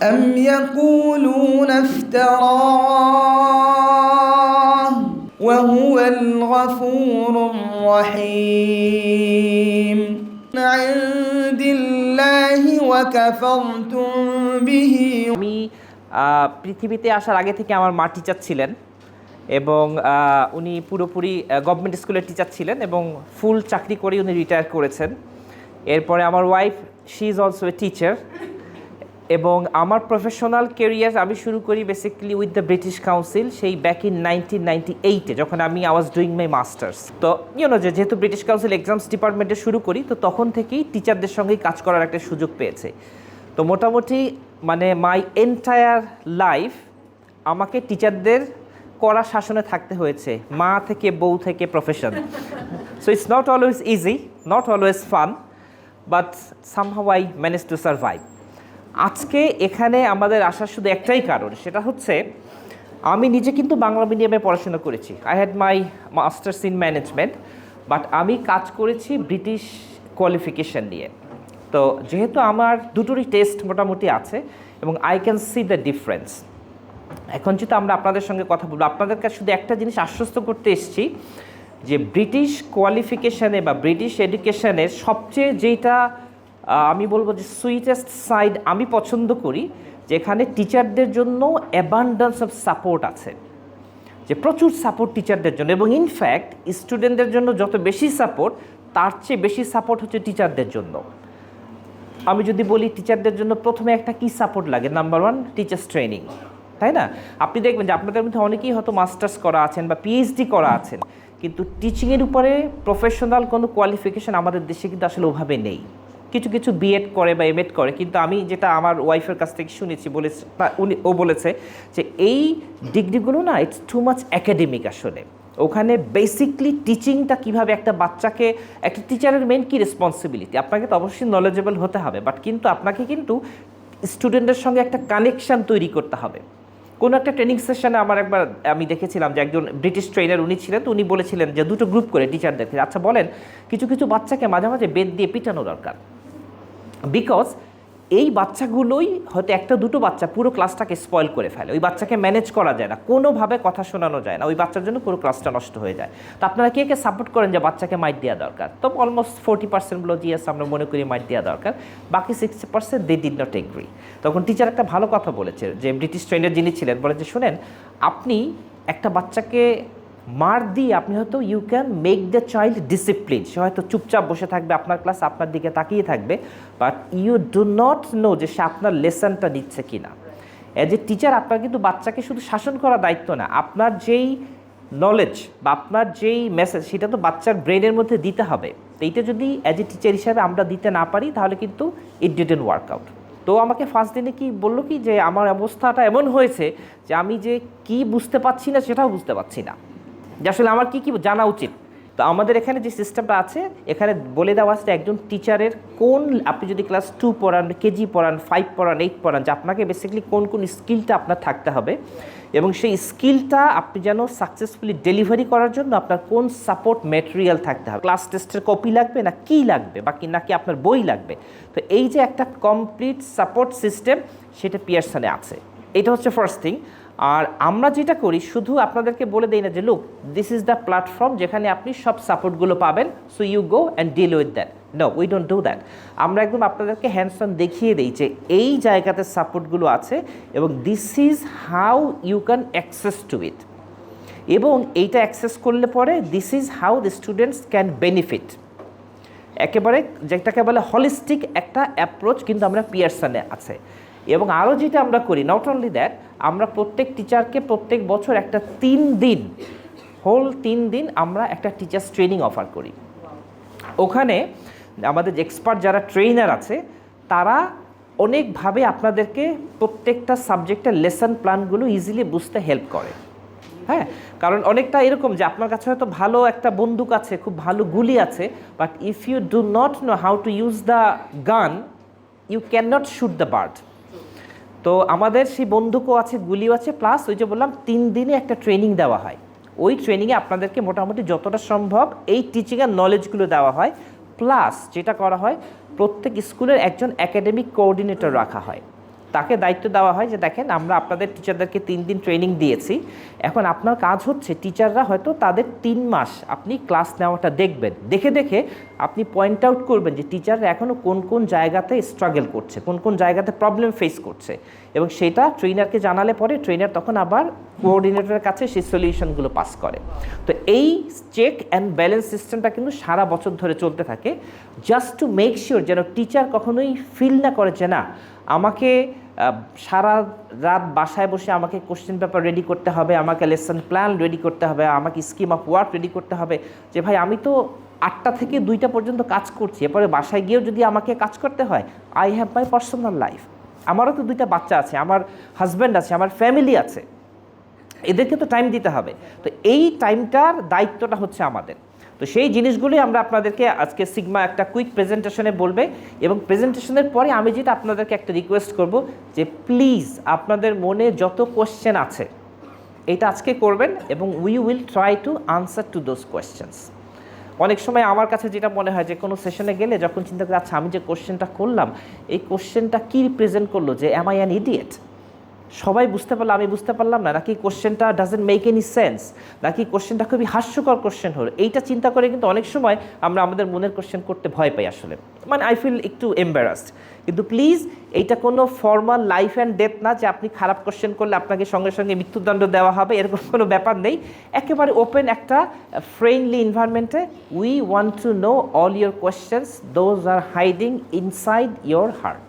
أم يقولون افتراه وهو الغفور الرحيم عند الله وكفرتم به আমি পৃথিবীতে আসার আগে থেকে আমার মা টিচার ছিলেন এবং উনি পুরোপুরি গভর্নমেন্ট স্কুলের টিচার ছিলেন এবং ফুল চাকরি করে উনি রিটায়ার করেছেন। এরপরে আমার wife she is also a teacher এবং আমার প্রফেশনাল কেরিয়ার আমি শুরু করি basically with the British council সেই ব্যাক ইন 1998-এ যখন আমি I was doing my masters. তো যেহেতু ব্রিটিশ কাউন্সিল এক্সামস ডিপার্টমেন্টে শুরু করি, তো তখন থেকেই টিচারদের সঙ্গেই কাজ করার একটা সুযোগ পেয়েছে। তো মোটামুটি মানে মাই এন্টায়ার লাইফ আমাকে টিচারদের কড়া শাসনে থাকতে হয়েছে, মা থেকে বউ থেকে profession. So it's not always easy, not always fun, but somehow I manage to survive. আজকে এখানে আমাদের আসার শুধু একটাই কারণ, সেটা হচ্ছে আমি নিজে কিন্তু বাংলা মিডিয়ামে পড়াশোনা করেছি। I had my masters in management, but আমি কাজ করেছি ব্রিটিশ কোয়ালিফিকেশান নিয়ে। তো যেহেতু আমার দুটোরই টেস্ট মোটামুটি আছে এবং I can see the difference. এখন যেহেতু আমরা আপনাদের সঙ্গে কথা বলবো, আপনাদের কাছে শুধু একটা জিনিস আশ্বস্ত করতে এসেছি যে ব্রিটিশ কোয়ালিফিকেশানে বা ব্রিটিশ এডুকেশানের সবচেয়ে যেটা আমি বলবো যে সুইটেস্ট সাইড আমি পছন্দ করি, যেখানে টিচারদের জন্য অ্যাবান্ডেন্স অফ সাপোর্ট আছে, যে প্রচুর সাপোর্ট টিচারদের জন্য, এবং ইনফ্যাক্ট স্টুডেন্টদের জন্য যত বেশি সাপোর্ট তার চেয়ে বেশি সাপোর্ট হচ্ছে টিচারদের জন্য। আমি যদি বলি টিচারদের জন্য প্রথমে একটা কী সাপোর্ট লাগে, নাম্বার ওয়ান টিচার্স ট্রেনিং, তাই না? আপনি দেখবেন যে আপনাদের মধ্যে অনেকেই হয়তো মাস্টার্স করা আছেন বা পিএইচডি করা আছেন, কিন্তু টিচিংয়ের উপরে প্রফেশনাল কোনো কোয়ালিফিকেশান আমাদের দেশে কিন্তু আসলে ওভাবে নেই। কিছু কিছু বিএড করে বা এমএড করে, কিন্তু আমি যেটা আমার ওয়াইফের কাছ থেকে শুনেছি বলেছে, ও বলেছে যে এই ডিগ্রিগুলো না ইটস টু মাচ অ্যাকাডেমিক। আসলে ওখানে বেসিকলি টিচিংটা কীভাবে একটা বাচ্চাকে, একটা টিচারের মেন কী রেসপন্সিবিলিটি, আপনাকে তো অবশ্যই নলেজেবল হতে হবে, বাট কিন্তু আপনাকে কিন্তু স্টুডেন্টের সঙ্গে একটা কানেকশান তৈরি করতে হবে। কোনো একটা ট্রেনিং সেশনে আমি দেখেছিলাম যে একজন ব্রিটিশ ট্রেনার উনি ছিলেন, তো উনি বলেছিলেন যে দুটো গ্রুপ করে টিচারদেরকে, আচ্ছা বলেন কিছু কিছু বাচ্চাকে মাঝে মাঝে বেত দিয়ে পিটানো দরকার, বিকজ এই বাচ্চাগুলোই হয়তো একটা দুটো বাচ্চা পুরো ক্লাসটাকে স্পয়েল করে ফেলে। ওই বাচ্চাকে ম্যানেজ করা যায় না, কোনোভাবে কথা শোনানো যায় না, ওই বাচ্চার জন্য পুরো ক্লাসটা নষ্ট হয়ে যায়। তো আপনারা কে কে সাপোর্ট করেন যে বাচ্চাকে মাইট দেওয়া দরকার? তো অলমোস্ট 40% বলো জিএস আমরা মনে করি মাইট দেওয়া দরকার, বাকি 60% দে ডিড নট এগ্রি। তখন টিচার একটা ভালো কথা বলেছে, যে ব্রিটিশ ট্রেনার যিনি ছিলেন বলে যে শুনেন, আপনি একটা বাচ্চাকে মার দিয়ে আপনি হয়তো you can make the child discipline, সে হয়তো চুপচাপ বসে থাকবে আপনার ক্লাস, আপনার দিকে তাকিয়ে থাকবে, but you do not know যে সে আপনার লেসনটা নিচ্ছে কি না। অ্যাজ এ টিচার আপনার কিন্তু বাচ্চাকে শুধু শাসন করা দায়িত্ব না, আপনার যেই নলেজ বা আপনার যেই মেসেজ সেটা তো বাচ্চার ব্রেনের মধ্যে দিতে হবে। তো এইটা যদি অ্যাজ এ টিচার হিসাবে আমরা দিতে না পারি, তাহলে কিন্তু ইট ডিডন্ট ওয়ার্ক আউট। তো আমাকে ফার্স্ট দিনে কি বললো কি, যে আমার অবস্থাটা এমন হয়েছে যে আমি যে কি বুঝতে পারছি না সেটাও বুঝতে পারছি না, যে আসলে আমার কী কী জানা উচিত। তো আমাদের এখানে যে সিস্টেমটা আছে, এখানে বলে দেওয়া আছে একজন টিচারের কোন, আপনি যদি ক্লাস 2 পড়ান, কেজি পড়ান, 5 পড়ান, 8 পড়ান, যে আপনাকে বেসিক্যালি কোন কোন স্কিলটা আপনার থাকতে হবে, এবং সেই স্কিলটা আপনি যেন সাকসেসফুলি ডেলিভারি করার জন্য আপনার কোন সাপোর্ট ম্যাটেরিয়াল থাকতে হবে, ক্লাস টেস্টের কপি লাগবে না কী লাগবে, নাকি আপনার বই লাগবে। তো এই যে একটা কমপ্লিট সাপোর্ট সিস্টেম, সেটা পিয়ারসনে আছে। এটা হচ্ছে ফার্স্ট থিং। আর আমরা যেটা করি, শুধু আপনাদেরকে বলে দিই না যে look this is the platform যেখানে আপনি সব সাপোর্টগুলো পাবেন, so you go and deal with that. No, we don't do that. আমরা একদম আপনাদেরকে হ্যান্ডস অন দেখিয়ে দিই যে এই জায়গাতে সাপোর্টগুলো আছে এবং this is how you can access to it, এবং এইটা অ্যাক্সেস করলে পরে this is how the students can benefit. একেবারে যেটাকে বলে হলিস্টিক একটা অ্যাপ্রোচ কিন্তু আমরা পিয়ারসনে আছে। এবং আরও যেটা আমরা করি, নট অনলি দ্যাট, আমরা প্রত্যেক টিচারকে প্রত্যেক বছর একটা 3 দিন, হোল 3 দিন আমরা একটা টিচার্স ট্রেনিং অফার করি। ওখানে আমাদের এক্সপার্ট যারা ট্রেনার আছে, তারা অনেকভাবে আপনাদেরকে প্রত্যেকটা সাবজেক্টের লেসন প্ল্যানগুলো ইজিলি বুঝতে হেল্প করে। হ্যাঁ, কারণ অনেকটা এরকম যে আপনার কাছে হয়তো ভালো একটা বন্দুক আছে, খুব ভালো গুলি আছে, but if you do not know how to use the gun, you can not shoot the bird. তো আমাদের সেই বন্দুকও আছে, গুলিও আছে, প্লাস ওই যে বললাম 3 দিনে একটা ট্রেনিং দেওয়া হয়। ওই ট্রেনিংয়ে আপনাদেরকে মোটামুটি যতটা সম্ভব এই টিচিংয়ের নলেজগুলো দেওয়া হয়, প্লাস যেটা করা হয় প্রত্যেক স্কুলের একজন একাডেমিক কোঅর্ডিনেটর রাখা হয়। তাকে দায়িত্ব দেওয়া হয় যে দেখেন আমরা আপনাদের টিচারদেরকে 3 দিন ট্রেনিং দিয়েছি, এখন আপনার কাজ হচ্ছে টিচাররা হয়তো তাদের 3 মাস আপনি ক্লাস নেওয়াটা দেখবেন, দেখে দেখে আপনি পয়েন্ট আউট করবেন যে টিচাররা এখনও কোন কোন জায়গাতে স্ট্রাগল করছে, কোন কোন জায়গাতে প্রবলেম ফেস করছে, এবং সেটা ট্রেনারকে জানালে পরে ট্রেনার তখন আবার কোঅর্ডিনেটরের কাছে সেই সলিউশনগুলো পাস করে। তো এই চেক অ্যান্ড ব্যালেন্স সিস্টেমটা কিন্তু সারা বছর ধরে চলতে থাকে, জাস্ট টু মেক শিওর যেন টিচার কখনোই ফিল না করে যে না আমাকে সারা রাত বাসায় বসে আমাকে কোশ্চেন পেপার রেডি করতে হবে, আমাকে লেসন প্ল্যান রেডি করতে হবে, আমাকে স্কিম অফ ওয়ার্ক রেডি করতে হবে, যে ভাই আমি তো 8টা থেকে 2টা পর্যন্ত কাজ করছি, এরপরে বাসায় গিয়েও যদি আমাকে কাজ করতে হয়, I have my personal life, আমারও তো 2টা বাচ্চা আছে, আমার হাজব্যান্ড আছে, আমার ফ্যামিলি আছে, এদেরকে তো টাইম দিতে হবে। তো এই টাইমটার দায়িত্বটা হচ্ছে আমাদের। তো সেই জিনিসগুলোই আমরা আপনাদেরকে আজকে সিগমা একটা কুইক প্রেজেন্টেশনে বলবে, এবং প্রেজেন্টেশনের পরে আমি যেটা আপনাদেরকে একটা রিকোয়েস্ট করব যে প্লিজ আপনাদের মনে যত কোশ্চেন আছে এটা আজকে করবেন, এবং we will try to answer to those questions. অনেক সময় আমার কাছে যেটা মনে হয় যে কোনো সেশনে গেলে যখন চিন্তা করি আচ্ছা আমি যে কোশ্চেনটা করলাম এই কোশ্চেনটা কী রিপ্রেজেন্ট করলো, যে অ্যাম আই অ্যান ইডিয়েট, সবাই বুঝতে পারলো আমি বুঝতে পারলাম না, নাকি কোশ্চেনটা ডাজেন্ট মেক এনি সেন্স, নাকি কোশ্চেনটা খুবই হাস্যকর কোশ্চেন হলো, এইটা চিন্তা করে কিন্তু অনেক সময় আমরা আমাদের মনের কোশ্চেন করতে ভয় পাই আসলে, মানে আই ফিল একটু এম্বারাসড। কিন্তু প্লিজ এইটা কোনো ফর্মাল লাইফ অ্যান্ড ডেথ না যে আপনি খারাপ কোশ্চেন করলে আপনাকে সঙ্গে সঙ্গে মৃত্যুদণ্ড দেওয়া হবে, এরকম কোনো ব্যাপার নেই। একেবারে ওপেন একটা ফ্রেন্ডলি এনভায়রনমেন্টে we want to know all your questions those are hiding inside your heart.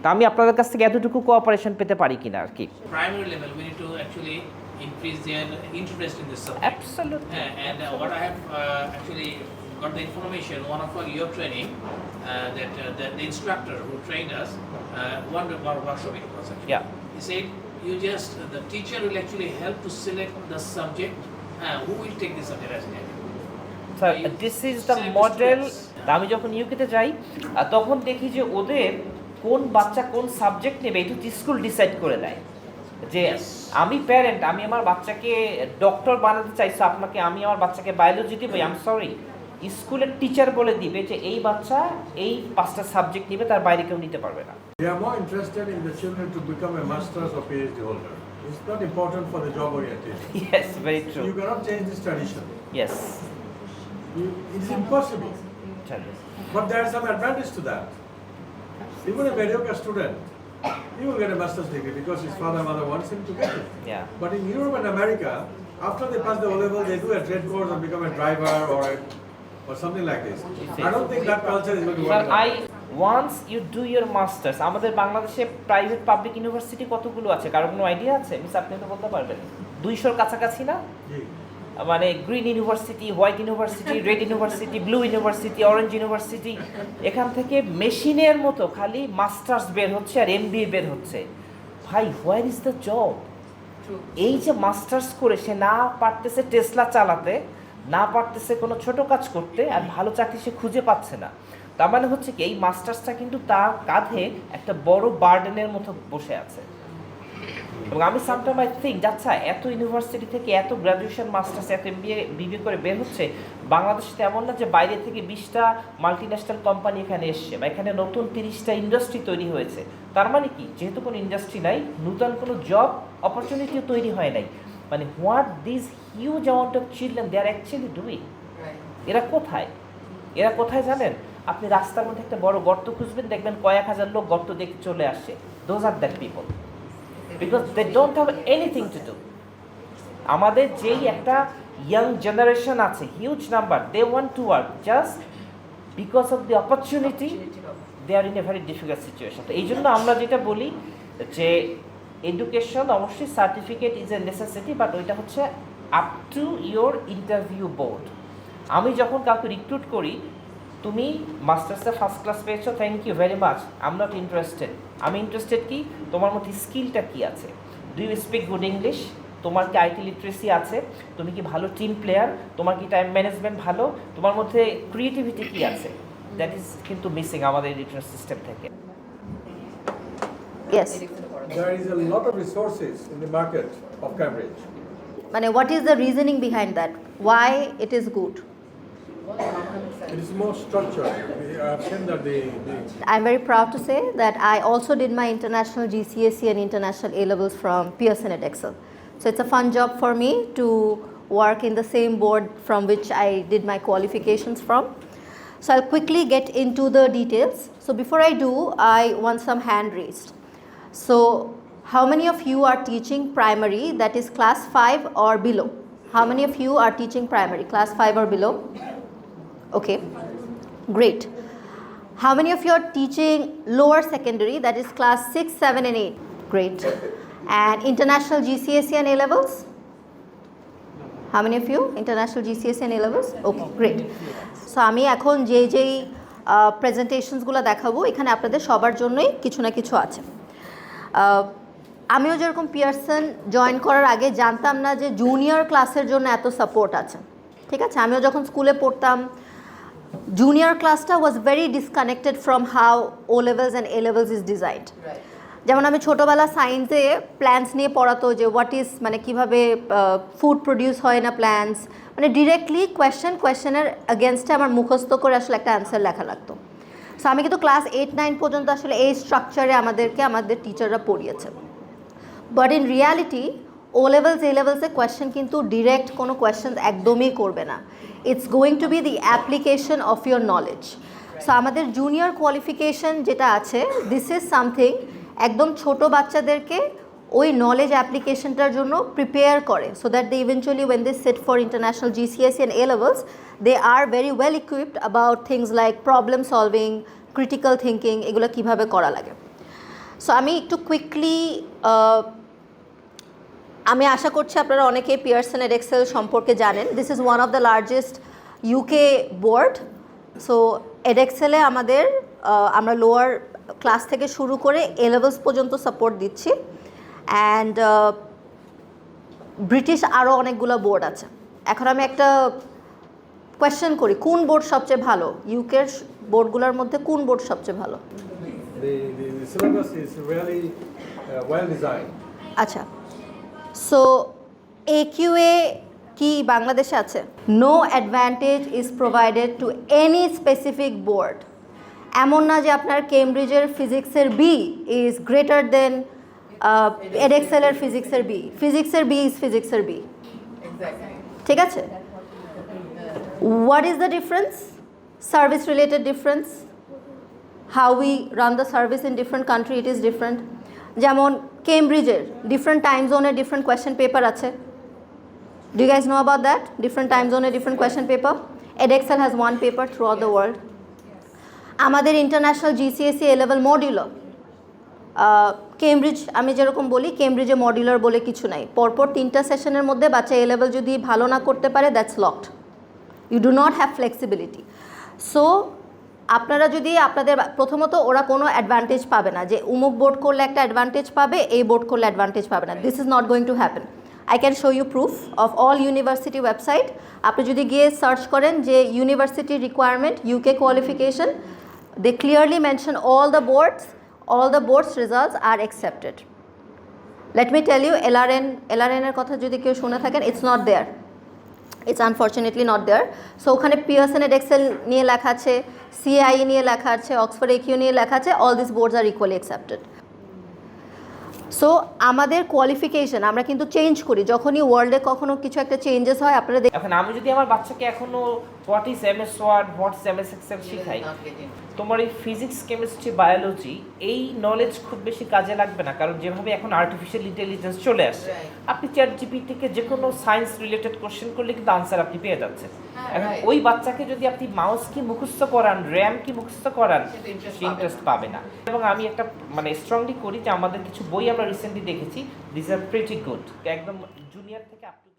তা আমি আপনাদের কাছ থেকে এতটুকু কোঅপারেশন পেতে পারি কিনা আর কি। Primary level, we need to actually increase their interest in this subject. Absolutely. And what I have actually got the information, one of your training, that the instructor who trained us, one workshop it was actually. Yeah. He said, the teacher will actually help to select the subject, who will take the subject as an So this is the model. আমি যখন ইউকেতে যাই তখন দেখি যে ওদের কোন বাচ্চা কোন সাবজেক্ট নেবে এটা স্কুল ডিসাইড করে দেয়, যে আমি প্যারেন্ট আমি আমার বাচ্চাকে ডক্টর বানাতে চাইছি, আপনাকে আমি আমার বাচ্চাকে বায়োলজি দিব, আই এম সরি, স্কুলের টিচার বলে দিবে যে এই বাচ্চা এই 5টা সাবজেক্ট নেবে, তার বাইরে কেউ নিতে পারবে না। They are more interested in the children to become a master's or PhD holder. It's not important for the job orientation. Yes, very true. You cannot change this tradition. Yes. It is impossible. But there is some advantage to that. Even a mediocre student, he will get a master's degree because his father and mother wants him to get it. Yeah. But in Europe and America, after they pass the O-level, they do a trade course and become a driver or something like this. I don't think that culture is going to work. Once you do your masters, আমাদের বাংলাদেশে private public university কতগুলো আছে কারো কোনো idea আছে? Miss আপনি তো বলতে পারবেন 200-র কাছাকাছি না? মানে green university, white university, red university, blue university, orange university, এখান থেকে মেশিনের মতো খালি মাস্টার্স বের হচ্ছে আর এমবিএ বের হচ্ছে। ভাই হোয়ার ইজ দ্য জব? এই যে মাস্টার্স করে সে না পারতেছে টেসলা চালাতে, না পারতেছে কোনো ছোট কাজ করতে, আর ভালো চাকরি সে খুঁজে পাচ্ছে না, তার মানে হচ্ছে কি এই মাস্টার্সটা কিন্তু তার কাঁধে একটা বড় বার্ডেনের মতো বসে আছে। এবং আমি সামটাইম আই থিঙ্ক আচ্ছা এত ইউনিভার্সিটি থেকে এত গ্র্যাজুয়েশন মাস্টার্স এত এমবিএ বিবিএ করে বের হচ্ছে, বাংলাদেশে তেমন না যে বাইরে থেকে 20টা মাল্টিন্যাশনাল কোম্পানি এখানে এসছে বা এখানে নতুন 30টা ইন্ডাস্ট্রি তৈরি হয়েছে। তার মানে কি যেহেতু কোনো ইন্ডাস্ট্রি নাই, নতুন কোনো জব অপরচুনিটিও তৈরি হয় নাই, মানে what this huge amount of children they are actually doing. এরা কোথায়? এরা কোথায় জানেন? আপনি রাস্তার মধ্যে একটা বড় গর্ত খুঁজবেন, দেখবেন কয়েক হাজার লোক গর্ত দেখে চলে আসছে। Those are that people, because they don't have anything to do. আমাদের যেই একটা ইয়াং জেনারেশন আছে, huge number, they want to work just because of the opportunity, they are in a very difficult situation. তো এই জন্য আমরা যেটা বলি যে এডুকেশন অবশ্যই certificate is a necessity, but ওইটা হচ্ছে up to your interview board. আমি যখন কাউকে রিক্রুট করি, তুমি মাস্টার্সে ফার্স্ট ক্লাস পেয়েছো, thank you very much, I am not interested. আমি ইন্টারেস্টেড কি তোমার মধ্যে স্কিলটা কি আছে, do you speak good English, তোমার কি আইটি লিটারেসি আছে, তুমি কি ভালো টিম প্লেয়ার, তোমার কি টাইম ম্যানেজমেন্ট ভালো, তোমার মধ্যে ক্রিয়েটিভিটি কি আছে, দ্যাট ইজ কিন্তু মিসিং আমাদের এডুকেশন সিস্টেম থেকে। Yes. There is a lot of resources in the market of Cambridge. মানে what is the reasoning behind that? Why it is good? It is is more structured. I have seen that the I'm very proud to say that I also did my international GCSE and international A-levels from Pearson Edexcel. So it's a fun job for me to work in the same board from which I did my qualifications from. So I'll quickly get into the details. So before I do, I want some hand raised. So how many of you are teaching primary, that is class 5 or below? How many of you are teaching primary, class 5 or below? Okay, great. How many of you are teaching lower secondary, that is class 6, 7 and 8? Great. And international GCSE and A-levels? How many of you? International GCSE and A-levels? Okay, great. So আমি এখন যেই প্রেজেন্টেশনসগুলো দেখাবো এখানে আপনাদের সবার জন্যই কিছু না কিছু আছে। আমিও যেরকম পিয়ারসন জয়েন করার আগে জানতাম না যে জুনিয়র ক্লাসের জন্য এত সাপোর্ট আছে, ঠিক আছে। আমিও যখন স্কুলে পড়তাম জুনিয়র ক্লাসটা was very disconnected from how O levels and A levels is designed. যেমন আমি ছোটোবেলা সায়েন্সে প্ল্যান্টস নিয়ে পড়াতো যে হোয়াট ইজ মানে কীভাবে ফুড প্রডিউস হয় না প্ল্যান্টস, মানে ডিরেক্টলি কোয়েশ্চেনের এগেনস্টে আমার মুখস্থ করে আসলে একটা অ্যান্সার লেখা লাগতো। সো আমি কিন্তু ক্লাস 8-9 পর্যন্ত আসলে এই স্ট্রাকচারে আমাদের টিচাররা পড়িয়েছে। But in reality O levels A লেভেলসে কোয়েশ্চেন কিন্তু ডিরেক্ট কোনো কোয়েশ্চেন একদমই করবে না। It's going to be the application of your knowledge. So আমাদের জুনিয়র কোয়ালিফিকেশন যেটা আছে, দিস ইজ সামথিং একদম ছোট বাচ্চাদেরকে ওই নলেজ অ্যাপ্লিকেশনটার জন্য প্রিপেয়ার করে, so that they eventually when they sit for international GCSE and A levels they are very well equipped about things like problem solving, critical thinking, এগুলো কীভাবে করা লাগে। সো আমি একটু কুইকলি আমি আশা করছি আপনারা অনেকেই পিয়ারসন এডেক্সেল সম্পর্কে জানেন। This is one of the largest UK board. So এডেক্সেলে আমরা লোয়ার ক্লাস থেকে শুরু করে এ লেভেলস পর্যন্ত সাপোর্ট দিচ্ছি। অ্যান্ড ব্রিটিশ আরও অনেকগুলো বোর্ড আছে। এখন আমি একটা কোয়েশ্চেন করি, কোন বোর্ড সবচেয়ে ভালো? ইউকের বোর্ডগুলোর মধ্যে কোন বোর্ড সবচেয়ে ভালো? The syllabus is really well designed. আচ্ছা, সো AQA কি বাংলাদেশে আছে? No advantage is provided to any specific board. এমন না যে আপনার কেমব্রিজের ফিজিক্সের বি ইজ গ্রেটার দেন এডেক্সেলের ফিজিক্সের বি। ফিজিক্সের বি ইজ ফিজিক্সের বি, ঠিক আছে। What is the difference? Service related difference, how we run the service in different country, it is different. যেমন কেমব্রিজের ডিফারেন্ট টাইম জোনে ডিফারেন্ট কোয়েশ্চেন পেপার আছে। Do you guys know about that? Different time জোনে different question paper. Edexcel has one paper throughout the world. আমাদের international GCSE A level modular. Cambridge আমি যেরকম বলি, কেমব্রিজে modular বলে কিছু নাই। পরপর 3টা সেশনের মধ্যে বাচ্চা এ লেভেল যদি ভালো না করতে পারে, that's locked. You do not have flexibility. So আপনারা যদি আপনাদের প্রথমত ওরা কোনো অ্যাডভান্টেজ পাবে না যে উমুক বোর্ড করলে একটা অ্যাডভান্টেজ পাবে, এই বোর্ড করলে অ্যাডভান্টেজ পাবে না। This is not going to happen. I can show you proof of all university website. আপনি যদি গিয়ে সার্চ করেন যে university requirement UK qualification, they clearly mention all the boards results are accepted. Let me tell you, LRN এর কথা যদি কেউ শুনে থাকেন, it's not there, it's unfortunately not there. So ওখানে Pearson Edexcel নিয়ে লেখা আছে, CAIE নিয়ে লেখা আছে, Oxford AQ নিয়ে লেখা আছে, all these boards are equally accepted. So আমাদের কোয়ালিফিকেশন আমরা কিন্তু চেঞ্জ করি যখনই ওয়ার্ল্ডে কখনো কিছু একটা চেঞ্জেস হয়। আপনারা এখন আমি যদি আমার বাচ্চাকে এখনো what is MS Word, what is MS Excel শেখাই, তোমার এই ফিজিক্স, কেমিস্ট্রি, বায়োলজি এই নলেজ খুব বেশি কাজে লাগবে না। কারণ যেভাবে এখন আর্টিফিশিয়াল ইন্টেলিজেন্স চলে আসছে, আপনি ChatGPT-কে যে কোনো সায়েন্স রিলেটেড কোশ্চেন করলে কিন্তু আনসার আপনি পেয়ে যাচ্ছেন। এখন ওই বাচ্চাকে যদি আপনি মাউস কি মুখস্থ করান, র্যাম কি মুখস্থ করান, সে ইন্টারেস্ট পাবে না। এবং আমি একটা মানে স্ট্রংলি করি যে আমাদের কিছু বই আমরা রিসেন্টলি দেখেছি, দিস আর প্রিটি গুড, একদম জুনিয়র থেকে আপ টু